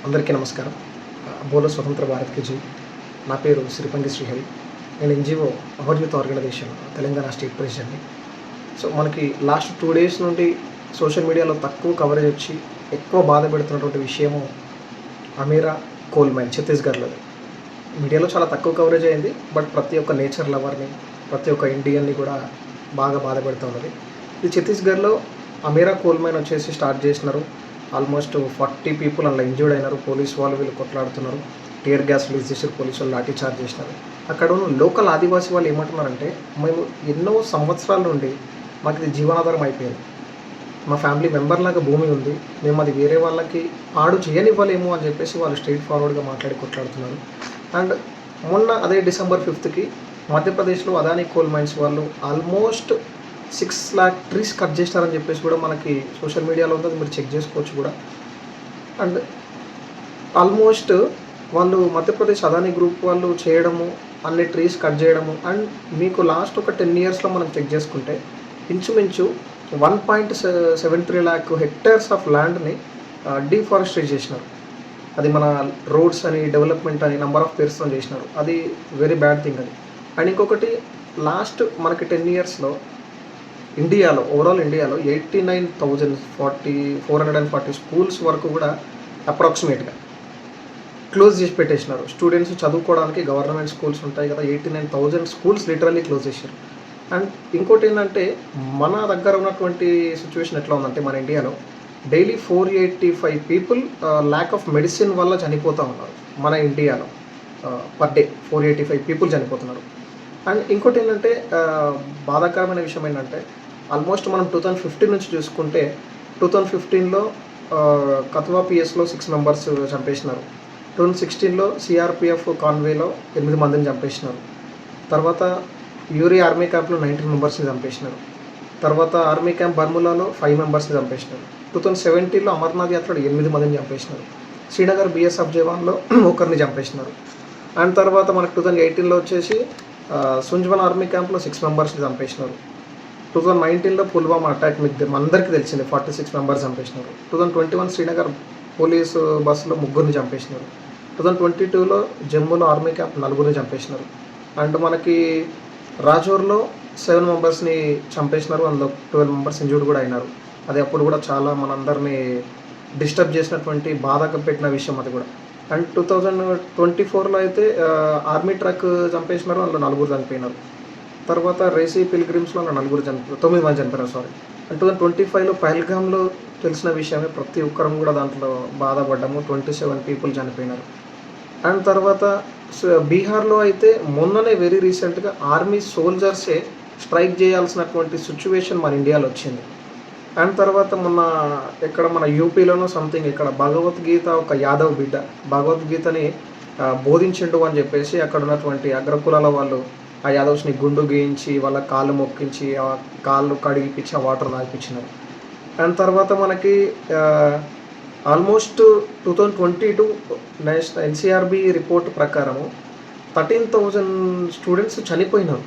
అందరికీ నమస్కారం. బోలో స్వతంత్ర భారత్‌కి జై. నా పేరు సిరిపంగి శ్రీహరి. నేను NGO our youth organisation Telangana state ప్రెసిడెంట్‌ని. సో, మనకి లాస్ట్ 2 డేస్ నుండి సోషల్ మీడియాలో తక్కువ కవరేజ్ వచ్చి, ఎక్కువ బాధ పెడుతున్నటువంటి విషయము అమీరా కోల్ మైన్ ఛత్తీస్‌గఢ్‌లోది. మీడియాలో చాలా తక్కువ కవరేజ్ అయింది. బట్ ప్రతి ఒక్క నేచర్ లవర్‌ని, ప్రతి ఒక్క ఇండియన్‌ని కూడా బాగా బాధ పెడుతూ ఉన్నది. ఈ ఛత్తీస్‌గఢ్‌లో అమీరా కోల్ మైన్ వచ్చేసి స్టార్ట్ చేసినారు. ఆల్మోస్ట్ 40 పీపుల్ అందులో ఇంజ్యూర్డ్ అయినారు. పోలీస్ వాళ్ళు వీళ్ళు కొట్లాడుతున్నారు. టియర్ గ్యాస్ రిలీజ్ చేసారు. పోలీసు వాళ్ళు లాఠీ చార్జ్ చేసినారు. అక్కడ ఉన్న లోకల్ ఆదివాసీ వాళ్ళు ఏమంటున్నారంటే, మేము ఎన్నో సంవత్సరాల నుండి మాకు ఇది జీవనాధారం అయిపోయింది. మా ఫ్యామిలీ మెంబర్ లాగా భూమి ఉంది. మేము అది వేరే వాళ్ళకి పాడు చేయనివ్వలేము అని చెప్పేసి వాళ్ళు స్ట్రెయిట్ ఫార్వర్డ్గా మాట్లాడి కొట్లాడుతున్నారు. అండ్ మొన్న అదే డిసెంబర్ 5కి మధ్యప్రదేశ్లో అదానీ కోల్ మైన్స్ వాళ్ళు ఆల్మోస్ట్ 6 lakh ట్రీస్ కట్ చేసినారని చెప్పేసి కూడా మనకి సోషల్ మీడియాలో ఉంది. అది మీరు చెక్ చేసుకోవచ్చు కూడా. అండ్ ఆల్మోస్ట్ వాళ్ళు మధ్యప్రదేశ్ అదానీ గ్రూప్ వాళ్ళు చేయడము, అన్ని ట్రీస్ కట్ చేయడము. అండ్ మీకు లాస్ట్ ఒక 10 yearsలో మనం చెక్ చేసుకుంటే ఇంచుమించు 1.73 lakh హెక్టేర్స్ ఆఫ్ ల్యాండ్ని డీఫారెస్ట్రేట్ చేసినారు. అది మన రోడ్స్ అని, డెవలప్మెంట్ అని నంబర్ ఆఫ్ పేర్స్తో చేసినారు. అది వెరీ బ్యాడ్ థింగ్ అది. అండ్ ఇంకొకటి, లాస్ట్ మనకి 10 yearsలో ఇండియాలో, ఓవరాల్ ఇండియాలో 89,440 స్కూల్స్ వరకు కూడా అప్రాక్సిమేట్గా క్లోజ్ చేసి పెట్టేసినారు. స్టూడెంట్స్ చదువుకోవడానికి గవర్నమెంట్ స్కూల్స్ ఉంటాయి కదా, 89,000 స్కూల్స్ లిటరల్లీ క్లోజ్ చేశారు. అండ్ ఇంకోటి ఏంటంటే, మన దగ్గర ఉన్నటువంటి సిచ్యువేషన్ ఎట్లా ఉందంటే, మన ఇండియాలో daily 485 people lack of medicine వల్ల చనిపోతూ ఉన్నారు. మన ఇండియాలో పర్ డే 485 పీపుల్ చనిపోతున్నారు. అండ్ ఇంకోటి ఏంటంటే, బాధాకరమైన విషయం ఏంటంటే, ఆల్మోస్ట్ మనం 2015 నుంచి చూసుకుంటే 2015లో కథువా పిఎస్లో 6 మెంబర్స్ చంపేసినారు. 2016లో సిఆర్పిఎఫ్ కాన్వేలో 8 మందిని చంపేసినారు. తర్వాత యూరి ఆర్మీ క్యాంప్లో 19 మెంబర్స్ని చంపేసినారు. తర్వాత ఆర్మీ క్యాంప్ బర్ములాలో 5 మెంబర్స్ని చంపేసినారు. 2017లో అమర్నాథ్ యాత్రలో 8 మందిని చంపేసినారు. శ్రీనగర్ బిఎస్ఎఫ్ జవాన్లో ఒకరిని చంపేసినారు. అండ్ తర్వాత మనకు 2018లో వచ్చేసి సుంజ్వన్ ఆర్మీ క్యాంప్లో 6 మెంబర్స్ని చంపేసినారు. 2019లో పుల్వామా అటాక్ మీకు అందరికీ తెలిసింది, 46 మెంబర్స్ చంపేసినారు. 2021 శ్రీనగర్ పోలీసు బస్సులో 3 చంపేసినారు. 2022లో జమ్మూలో ఆర్మీ క్యాంప్ 4 చంపేసినారు. అండ్ మనకి రాజౌర్లో 7 మెంబర్స్ని చంపేసినారు. అందులో 12 మెంబర్స్ ఇంజూర్డ్ కూడా అయినారు. అది అప్పుడు కూడా చాలా మనందరినీ డిస్టర్బ్ చేసినటువంటి బాధకు పెట్టిన విషయం అది కూడా. అండ్ 2024లో అయితే ఆర్మీ ట్రక్ చంపేసినారు. అందులో 4 చనిపోయినారు. తర్వాత రేసీ పిల్గ్రిమ్స్లో 9 మంది చనిపోయినారు. సారీ. అండ్ 2025లో పహల్గామ్లో తెలిసిన విషయమే, ప్రతి ఒక్కరం కూడా దాంట్లో బాధపడ్డాము. 27 పీపుల్ చనిపోయినారు. అండ్ తర్వాత బీహార్లో అయితే మొన్ననే వెరీ రీసెంట్గా ఆర్మీ సోల్జర్సే స్ట్రైక్ చేయాల్సినటువంటి సిచ్యువేషన్ మన ఇండియాలో వచ్చింది. అండ్ తర్వాత మొన్న ఇక్కడ మన యూపీలోనూ సంథింగ్ ఇక్కడ భగవద్గీత, ఒక యాదవ్ బిడ్డ భగవద్గీతని బోధించిండు అని చెప్పేసి అక్కడ ఉన్నటువంటి అగ్రకులాల వాళ్ళు ఆ యాదవ్స్ని గుండు గీయించి, వాళ్ళ కాళ్ళు మొక్కించి, ఆ కాళ్ళు కడిగిపించి ఆ వాటర్ తాగిపించినారు. అండ్ తర్వాత మనకి ఆల్మోస్ట్ 2022 ఎన్సీఆర్బీ రిపోర్ట్ ప్రకారము 13,000 స్టూడెంట్స్ చనిపోయినారు.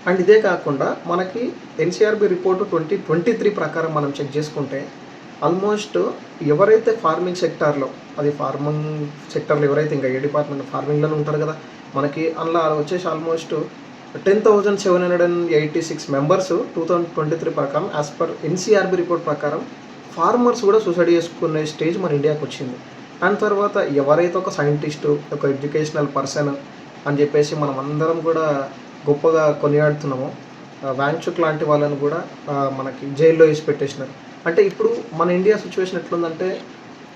అండ్ ఇదే కాకుండా మనకి ఎన్సీఆర్బీ రిపోర్టు 2023 ప్రకారం మనం చెక్ చేసుకుంటే ఆల్మోస్ట్ ఎవరైతే ఫార్మింగ్ సెక్టార్లో, అది ఫార్మింగ్ సెక్టార్లో ఎవరైతే ఇంకా ఏ డిపార్ట్మెంట్ ఫార్మింగ్లోనే ఉంటారు కదా, మనకి అందులో వచ్చేసి ఆల్మోస్ట్ 10,786 మెంబర్స్ 2023 ప్రకారం యాజ్ పర్ ఎన్సీఆర్బీ రిపోర్ట్ ప్రకారం ఫార్మర్స్ కూడా సూసైడ్ చేసుకునే స్టేజ్ మన ఇండియాకి వచ్చింది. అండ్ తర్వాత ఎవరైతే ఒక సైంటిస్టు, ఒక ఎడ్యుకేషనల్ పర్సన్ అని చెప్పేసి మనం అందరం కూడా గొప్పగా కొనియాడుతున్నాము, వాంగ్చుక్ లాంటి వాళ్ళని కూడా మనకి జైల్లో వేసి పెట్టేసినారు. అంటే ఇప్పుడు మన ఇండియా సిచ్యువేషన్ ఎట్లుందంటే,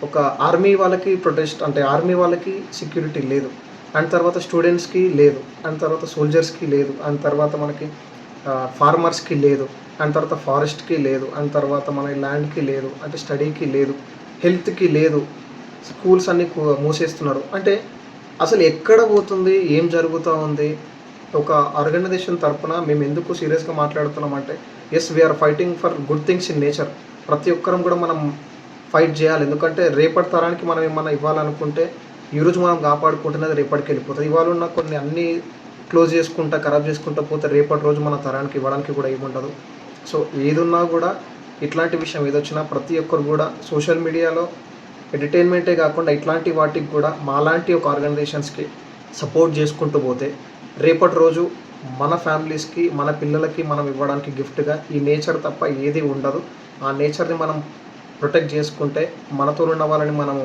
ఒక ఆర్మీ వాళ్ళకి ప్రొటెస్ట్, అంటే ఆర్మీ వాళ్ళకి సెక్యూరిటీ లేదు. అండ్ తర్వాత స్టూడెంట్స్కి లేదు. అండ్ తర్వాత సోల్జర్స్కి లేదు. అండ్ తర్వాత మనకి ఫార్మర్స్కి లేదు. అండ్ తర్వాత ఫారెస్ట్కి లేదు. అండ్ తర్వాత మన ల్యాండ్కి లేదు. అంటే స్టడీకి లేదు, హెల్త్కి లేదు. స్కూల్స్ అన్నీ మూసేస్తున్నారు. అంటే అసలు ఎక్కడ పోతుంది, ఏం జరుగుతూ ఉంది? ఒక ఆర్గనైజేషన్ తరఫున మేము ఎందుకు సీరియస్గా మాట్లాడుతున్నామంటే, as we're fighting for good things in nature. ప్రతి ఒక్కరం కూడా మనం ఫైట్ చేయాలి. ఎందుకంటే రేపటి తరానికి మనం ఏమన్నా ఇవ్వాలనుకుంటే, ఈరోజు మనం కాపాడుకుంటున్నది రేపటికి వెళ్ళిపోతుంది. ఇవాళ ఉన్న కొన్ని అన్నీ క్లోజ్ చేసుకుంటా, ఖరాబ్ చేసుకుంటూ పోతే రేపటి రోజు మన తరానికి ఇవ్వడానికి కూడా ఏముండదు. సో ఏదున్నా కూడా ఇట్లాంటి విషయం ఏదొచ్చినా ప్రతి ఒక్కరు కూడా సోషల్ మీడియాలో ఎంటర్టైన్మెంటే కాకుండా ఇట్లాంటి వాటికి కూడా మాలాంటి ఒక ఆర్గనైజేషన్స్కి సపోర్ట్ చేసుకుంటూ పోతే రేపటి రోజు మన ఫ్యామిలీస్కి మన పిల్లలకి మనం ఇవ్వడానికి గిఫ్ట్గా ఈ నేచర్ తప్ప ఏది ఉండదు. ఆ నేచర్ని మనం ప్రొటెక్ట్ చేసుకుంటే మనతో ఉన్న వాళ్ళని మనము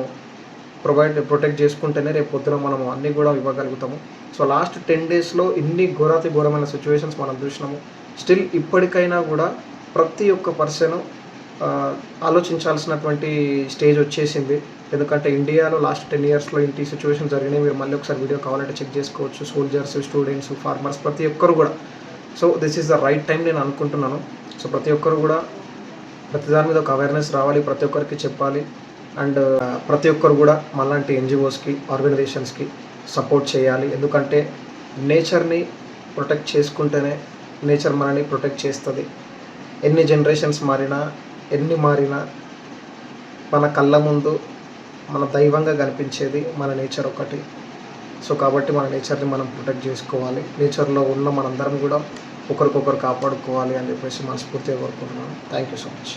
ప్రొటెక్ట్ చేసుకుంటేనే రేపు పొద్దున మనము అన్నీ కూడా ఇవ్వగలుగుతాము. సో లాస్ట్ 10 డేస్లో ఇన్ని ఘోరమైన సిచ్యువేషన్స్ మనం చూసినాము. స్టిల్ ఇప్పటికైనా కూడా ప్రతి ఒక్క పర్సన్ ఆలోచించాల్సినటువంటి స్టేజ్ వచ్చేసింది. ఎందుకంటే ఇండియాలో లాస్ట్ 10 ఇయర్స్లో ఇంటి సిచ్యువేషన్ జరిగినాయి. మీరు మళ్ళీ ఒకసారి వీడియో కావాలంటే చెక్ చేసుకోవచ్చు. సోల్జర్స్, స్టూడెంట్స్, ఫార్మర్స్ ప్రతి ఒక్కరు కూడా. So this is the right time నేను అనుకుంటున్నాను. సో ప్రతి ఒక్కరు కూడా ప్రతి దాని మీద ఒక అవేర్నెస్ రావాలి, ప్రతి ఒక్కరికి చెప్పాలి. అండ్ ప్రతి ఒక్కరు కూడా మనలాంటి ఎన్జిఓస్కి, ఆర్గనైజేషన్స్కి సపోర్ట్ చేయాలి. ఎందుకంటే నేచర్ని ప్రొటెక్ట్ చేసుకుంటేనే నేచర్ మనని ప్రొటెక్ట్ చేస్తుంది. ఎన్ని జనరేషన్స్ మారినా, ఎన్ని మారినా మన కళ్ళ ముందు మన దైవంగా కనిపించేది మన నేచర్ ఒకటి. సో కాబట్టి మన నేచర్ని మనం ప్రొటెక్ట్ చేసుకోవాలి. నేచర్లో ఉన్న మనందరం కూడా ఒకరికొకరు కాపాడుకోవాలి అని చెప్పేసి మనస్ఫూర్తిగా కోరుకుంటున్నాను. Thank you so much.